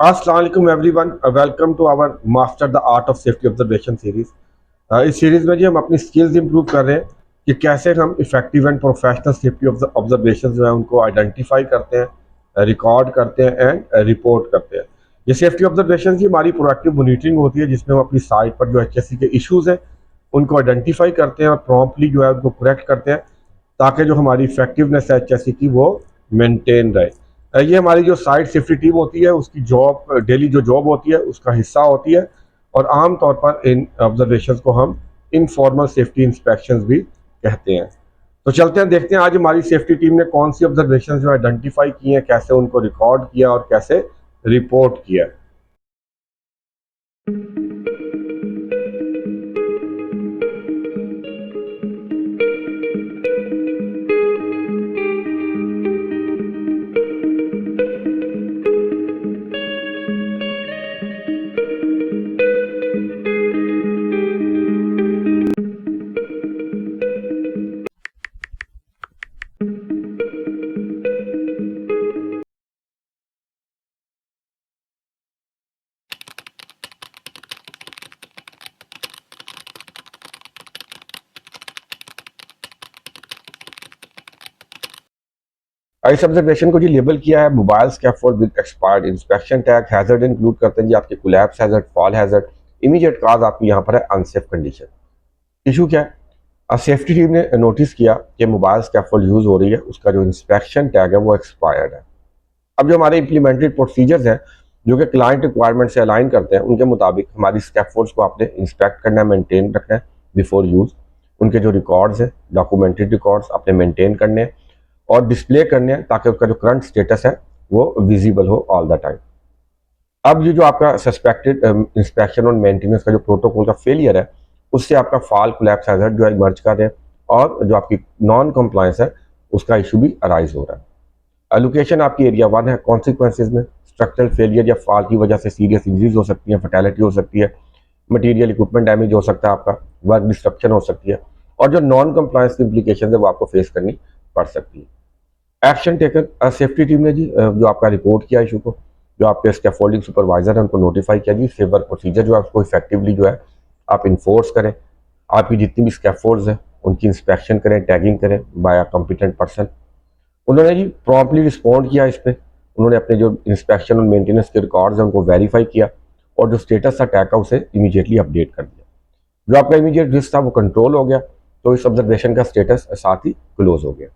अस्सलाम वालेकुम everyone, welcome to our master the art of safety observation series. इस series में जी हम अपनी स्किल्स इंप्रूव कर रहे हैं कि कैसे हम effective and professional safety observation जो है उनको आइडेंटिफाई करते हैं, रिकॉर्ड करते हैं एंड रिपोर्ट करते हैं। ये सेफ्टी ऑब्जर्वेशन की हमारी प्रोएक्टिव मॉनिटरिंग होती है जिसमें हम अपनी साइट पर जो एचएससी के इश्यूज हैं उनको आइडेंटिफाई करते हैं और प्रॉम्प्टली जो है उनको करेक्ट करते हैं ताकि जो हमारी इफेक्टिवनेस है एचएससी की वो मेंटेन रहे। ये हमारी जो साइट सेफ्टी टीम होती है उसकी जॉब, डेली जो जॉब होती है उसका हिस्सा होती है। और आम तौर पर इन ऑब्जर्वेशंस को हम इनफॉर्मल सेफ्टी इंस्पेक्शंस भी कहते हैं। तो चलते हैं, देखते हैं आज हमारी सेफ्टी टीम ने कौन सी ऑब्जर्वेशन जो आइडेंटिफाई की हैं, कैसे उनको रिकॉर्ड किया और कैसे रिपोर्ट किया। इस ऑब्जर्वेशन को जी लेबल किया है mobile scaffold with expired inspection tag. Hazard include करते हैं जी आपके collapse hazard, fall hazard. Immediate cause आपकी यहाँ पर है अनसेफ कंडीशन। इशू क्या है, सेफ्टी टीम ने नोटिस किया कि मोबाइल स्कैफोल्ड यूज हो रही है, उसका जो इंस्पेक्शन टैग है वो एक्सपायर्ड है। अब जो हमारे इंप्लीमेंटेड प्रोसीजर्स हैं जो कि क्लाइंट रिक्वायरमेंट से अलाइन करते हैं उनके मुताबिक हमारी स्कैफोल्ड्स को आपने इंस्पेक्ट करना है, मेंटेन रखना है बिफोर यूज। उनके जो रिकॉर्ड्स हैं, डॉक्यूमेंटेड रिकॉर्ड्स आपने मेंटेन करने हैं और डिस्प्ले करने हैं ताकि उसका जो करंट स्टेटस है वो विजिबल हो ऑल द टाइम। अब ये जो आपका सस्पेक्टेड इंस्पेक्शन और मेंटेनेंस का जो प्रोटोकॉल का फेलियर है उससे आपका फॉल कोलैप्स हैजर्ड जो है इमर्ज कर रहे हैं और जो आपकी नॉन कंप्लायंस है उसका इशू भी अराइज हो रहा है। लोकेशन आपकी एरिया 1 है। कॉन्सिक्वेंसेज में स्ट्रक्चरल फेलियर या फॉल की वजह से सीरियस इंजरीज हो सकती है, फर्टेलिटी हो सकती है, मटेरियल इक्विपमेंट डैमेज हो सकता है, आपका वर्क डिस्ट्रक्शन हो सकती है और जो नॉन कंप्लायंस की इम्प्लीकेशन है वो आपको फेस करनी पड़ सकती है। एक्शन टेकन, सेफ्टी टीम ने जी जो आपका रिपोर्ट किया इशू को, जो आपके स्कैफोल्डिंग सुपरवाइजर है उनको नोटिफाई किया जी सेवर प्रोसीजर जो है उसको इफेक्टिवली जो है आप इन्फोर्स करें। आपकी जितनी भी स्कैफोल्ड्स हैं उनकी इंस्पेक्शन करें, टैगिंग करें बाय अ कॉम्पिटेंट पर्सन। उन्होंने जी प्रॉम्प्टली रिस्पॉन्ड किया इस पर। उन्होंने अपने जो इंस्पेक्शन और मेंटेनेंस के रिकॉर्ड्स हैं उनको वेरीफाई किया और जो स्टेटस था टैग का उसे इमीडिएटली अपडेट कर दिया। जो आपका इमीडिएट रिस्क था वो कंट्रोल हो गया, तो इस ऑब्जर्वेशन का स्टेटस साथ ही क्लोज हो गया।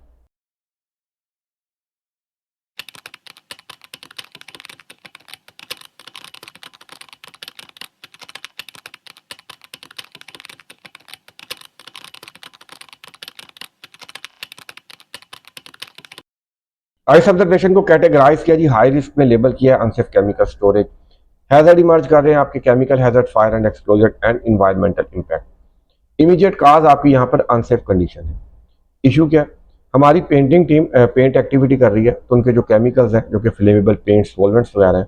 इस ऑब्जर्वेशन को कैटेगराइज किया जी हाई रिस्क में लेबल किया unsafe chemical storage. Hazard emerge कर रहे हैं आपके chemical hazard, fire and explosion and environmental impact. Immediate cause आपकी यहाँ पर अनसेफ कंडीशन है। इशू क्या है, हमारी पेंटिंग टीम पेंट एक्टिविटी कर रही है तो उनके जो केमिकल्स हैं जो कि फ्लेमेबल पेंट सॉल्वेंट्स वगैरह हैं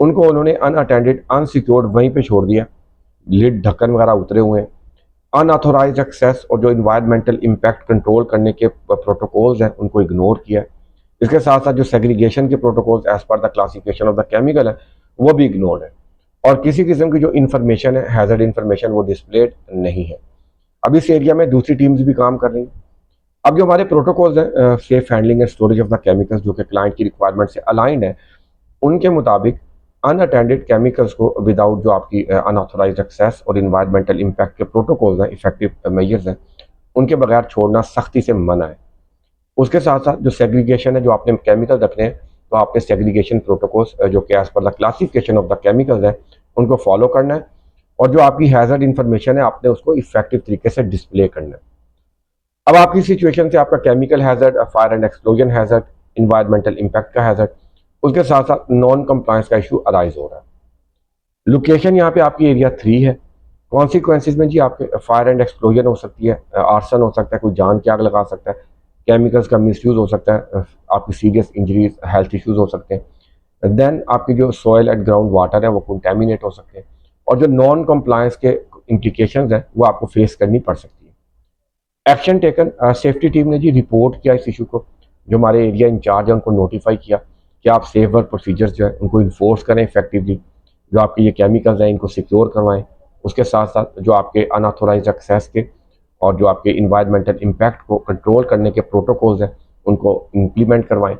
उनको उन्होंने अनअटेंडेड अनसिक्योर्ड वहीं पे छोड़ दिया। लिड ढक्कन वगैरह उतरे हुए हैं। अनऑथोराइज एक्सेस और जो इन्वायरमेंटल इम्पैक्ट कंट्रोल करने के प्रोटोकॉल्स हैं उनको इग्नोर किया है। इसके साथ साथ जो सेग्रीगेशन के protocols as per the classification of the chemical है वो भी इग्नोर्ड है और किसी किस्म की जो इन्फॉर्मेशन है हैजर्ड इन्फॉर्मेशन वो डिस्प्लेड नहीं है। अब इस एरिया में दूसरी टीम्स भी काम कर रही हैं। अब जो हमारे प्रोटोकॉल्स हैं safe handling and storage of the chemicals जो कि क्लाइंट की रिक्वायरमेंट से अलाइंड है उनके मुताबिक अनअटेंडेड केमिकल्स को विदाउट जो आपकी अनऑथोराइज एक्सेस और इन्वायरमेंटल इम्पैक्ट के प्रोटोकॉल्स हैं, इफेक्टिव मेजर्स हैं, उनके बगैर छोड़ना सख्ती से मना है। उसके साथ साथ जो सेग्रीगेशन है, जो आपने केमिकल रखने हैं तो आपने सेग्रीगेशन प्रोटोकॉल्स जो कि as per the classification of the chemicals है उनको फॉलो करना है और जो आपकी हैजर्ड इन्फॉर्मेशन है आपने उसको इफेक्टिव तरीके से डिस्प्ले करना है। अब आपकी सिचुएशन से आपका chemical hazard, fire and explosion hazard, environmental impact का हैजर्ड, उसके साथ साथ नॉन कंप्लायंस का इशू अराइज हो रहा है। लोकेशन यहाँ पे आपकी एरिया 3 है। कॉन्सिक्वेंसेज में जी आपके फायर एंड एक्सप्लोजन हो सकती है, आर्सन हो सकता है, कोई जान की आग लगा सकता है, केमिकल्स का मिसयूज हो सकता है, आपकी सीरियस इंजरीज, हेल्थ इश्यूज हो सकते हैं। देन आपकी जो सॉइल एंड ग्राउंड वाटर है वो कंटेमिनेट हो सकते हैं और जो नॉन कंप्लायंस के इम्प्लीकेशंस हैं वो आपको फेस करनी पड़ सकती है। एक्शन टेकन, सेफ्टी टीम ने जी रिपोर्ट किया इस इशू को। जो हमारे एरिया इंचार्ज है उनको नोटिफाई किया कि आप सेफ वर्क प्रोसीजर्स जो है उनको इन्फोर्स करें इफेक्टिवली, जो आपके ये केमिकल्स हैं इनको सिक्योर करवाएं। उसके साथ साथ जो आपके अनऑथोराइज एक्सेस के और जो आपके इन्वायरमेंटल इम्पैक्ट को कंट्रोल करने के प्रोटोकॉल्स हैं उनको इम्प्लीमेंट करवाएं,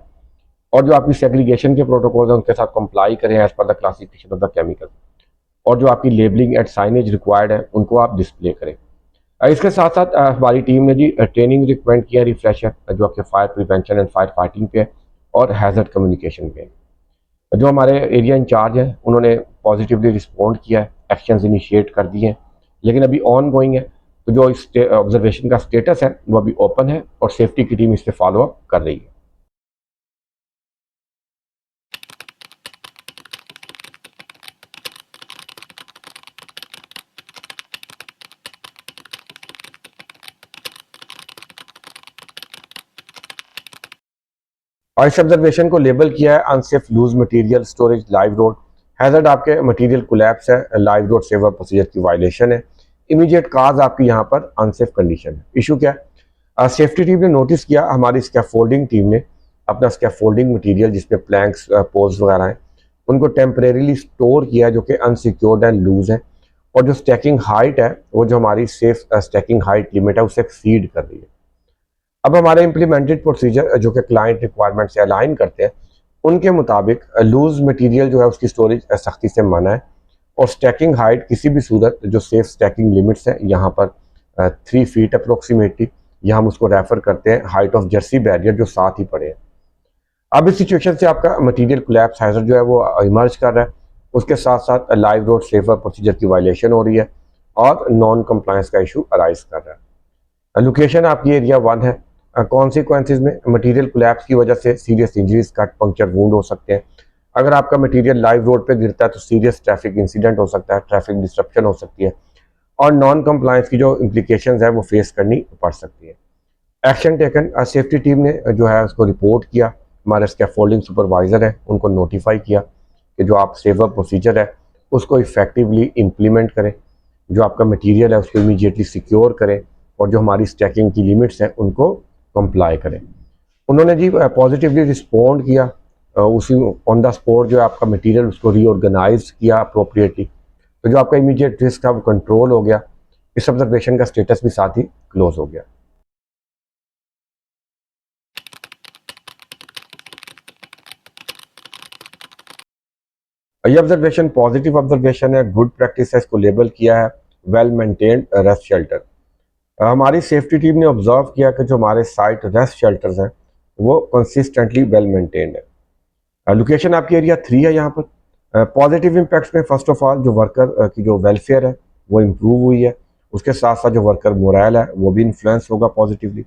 और जो आपकी सेग्रीगेशन के प्रोटोकॉल्स हैं उनके साथ कंप्लाई करें as per the classification of the chemical, और जो आपकी लेबलिंग एंड साइनेज रिक्वायर्ड है उनको आप डिस्प्ले करें। इसके साथ साथ हमारी टीम ने जी ट्रेनिंग रिकमेंड किया रिफ्रेशर जो आपके fire prevention and fire fighting पे है और हैजर्ड कम्युनिकेशन पे है। जो हमारे एरिया इंचार्ज हैं उन्होंने पॉजिटिवली रिस्पॉन्ड किया है, एक्शंस इनिशिएट कर दिए हैं, लेकिन अभी ऑन गोइंग है। तो जो इस ऑब्जर्वेशन का स्टेटस है वो अभी ओपन है और सेफ्टी की टीम इस पर फॉलो अप कर रही है। और इस ऑब्जर्वेशन को लेबल किया है unsafe loose material storage live road. Hazard आपके मटेरियल कोलैप्स है, लाइव रोड सेवर प्रोसीजर की वायलेशन है। इमीडिएट काज आपकी यहाँ पर अनसेफ कंडीशन है। इशू क्या है? सेफ्टी टीम ने नोटिस किया हमारी स्कैफोल्डिंग टीम ने अपना स्कैफोल्डिंग मटेरियल जिसमें प्लैंक्स पोल्स वगैरह हैं उनको टेम्परेरीली स्टोर किया जो कि अनसिक्योर्ड एंड लूज है, और जो स्टैकिंग हाइट है वो जो हमारी सेफ स्टैकिंग हाइट लिमिट है उसे एक्सीड कर रही है। अब हमारे इम्प्लीमेंटेड प्रोसीजर जो कि क्लाइंट रिक्वायरमेंट से अलाइन करते हैं उनके मुताबिक लूज मटेरियल जो है उसकी स्टोरेज सख्ती से मना है, और स्टैकिंग हाइट किसी भी सूरत जो सेफ स्टैकिंग लिमिट्स है यहाँ पर 3 फीट अप्रोक्सीमेटली, यहाँ हम उसको रेफर करते हैं हाइट ऑफ जर्सी बैरियर जो साथ ही पड़े हैं। अब इस सिचुएशन से आपका मटेरियल कोलैप्स हैजर्ड जो है वो इमर्ज कर रहा है, उसके साथ साथ लाइव रोड सेफर प्रोसीजर की वायलेशन हो रही है और नॉन कंप्लायंस का इशू अराइज कर रहा है। लोकेशन आपकी एरिया 1 है। कॉन्सिक्वेंसेज में मटेरियल कोलैप्स की वजह से serious injuries, cut, puncture, wound हो सकते हैं। अगर आपका मटेरियल लाइव रोड पे गिरता है तो सीरियस ट्रैफिक इंसिडेंट हो सकता है, ट्रैफिक डिस्ट्रप्शन हो सकती है, और नॉन कंप्लायंस की जो इम्प्लीकेशंस है वो फेस करनी पड़ सकती है। एक्शन टेकन, सेफ्टी टीम ने जो है उसको रिपोर्ट किया, हमारे स्कैफोल्डिंग सुपरवाइजर है उनको नोटिफाई किया कि जो आप सेवर प्रोसीजर है उसको इफेक्टिवली इम्प्लीमेंट करें, जो आपका मटेरियल है उसको इमीडिएटली सिक्योर करें, और जो हमारी स्टैकिंग की लिमिट्स हैं उनको कंप्लाई करें। उन्होंने जी पॉजिटिवली रिस्पॉन्ड किया, उसी ऑन द स्पॉट जो है आपका मटेरियल उसको रीऑर्गेनाइज किया अप्रोप्रिएटली, तो जो आपका इमीडिएट रिस्क था वो कंट्रोल हो गया। इस ऑब्जर्वेशन का स्टेटस भी साथ ही क्लोज हो गया। ये ऑब्जर्वेशन पॉजिटिव ऑब्जर्वेशन है, गुड प्रैक्टिस है, इसको लेबल किया है वेल मेंटेन्ड रेस्ट शेल्टर। हमारी सेफ्टी टीम ने ऑब्जर्व किया कि जो हमारे साइट रेस्ट शेल्टर्स हैं वो कंसिस्टेंटली वेल मेंटेन्ड है। लोकेशन आपकी एरिया 3 है। यहाँ पर पॉजिटिव इम्पैक्ट्स में फर्स्ट ऑफ ऑल जो वर्कर की जो वेलफेयर है वो इम्प्रूव हुई है, उसके साथ साथ जो वर्कर मोरल है वो भी इन्फ्लुएंस होगा पॉजिटिवली,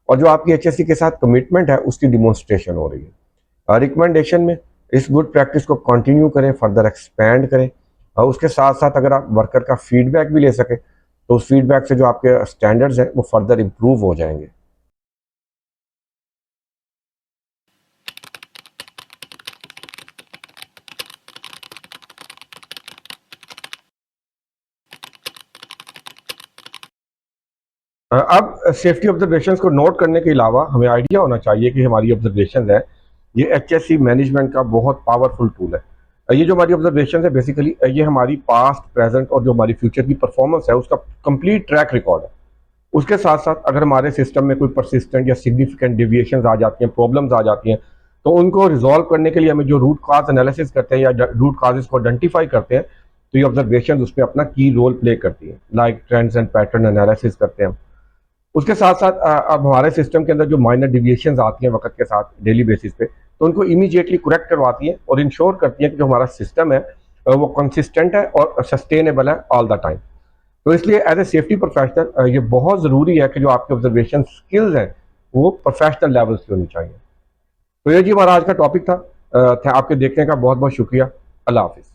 और जो आपकी एचएससी के साथ कमिटमेंट है उसकी डिमॉन्स्ट्रेशन हो रही है। रिकमेंडेशन में इस गुड प्रैक्टिस को कंटिन्यू करें, फर्दर एक्सपेंड करें, और उसके साथ साथ अगर आप वर्कर का फीडबैक भी ले सकें तो उस फीडबैक से जो आपके स्टैंडर्ड्स हैं वो फर्दर इम्प्रूव हो जाएंगे। अब सेफ्टी ऑब्जर्वेशंस को नोट करने के अलावा हमें आइडिया होना चाहिए कि हमारी ऑब्जर्वेशंस है ये एचएससी मैनेजमेंट का बहुत पावरफुल टूल है। ये जो हमारी ऑब्जर्वेशन है बेसिकली ये हमारी पास्ट, प्रेजेंट और जो हमारी फ्यूचर की परफॉर्मेंस है उसका कंप्लीट ट्रैक रिकॉर्ड है। उसके साथ साथ अगर हमारे सिस्टम में कोई परसिस्टेंट या सिग्निफिकेंट डेविएशंस आ जाती हैं, प्रॉब्लम्स आ जाती हैं, तो उनको रिजॉल्व करने के लिए हमें जो रूट काज एनालिसिस करते हैं या रूट काजेस को आइडेंटिफाई करते हैं, तो ये ऑब्जर्वेशन उसमें अपना की रोल प्ले करती है, like trends and pattern analysis करते हैं। उसके साथ साथ अब हमारे सिस्टम के अंदर जो माइनर डिविएशंस आती हैं वक्त के साथ डेली बेसिस पे, तो उनको इमीडिएटली करेक्ट करवाती हैं और इंश्योर करती हैं कि जो हमारा सिस्टम है वो कंसिस्टेंट है और सस्टेनेबल है ऑल द टाइम। तो इसलिए एज ए सेफ्टी प्रोफेशनल ये बहुत ज़रूरी है कि जो आपके ऑब्जर्वेशन स्किल्स हैं वो प्रोफेशनल लेवल्स की होनी चाहिए। तो ये जी हमारा आज का टॉपिक था। आपके देखने का बहुत बहुत शुक्रिया। अल्लाह हाफिज़।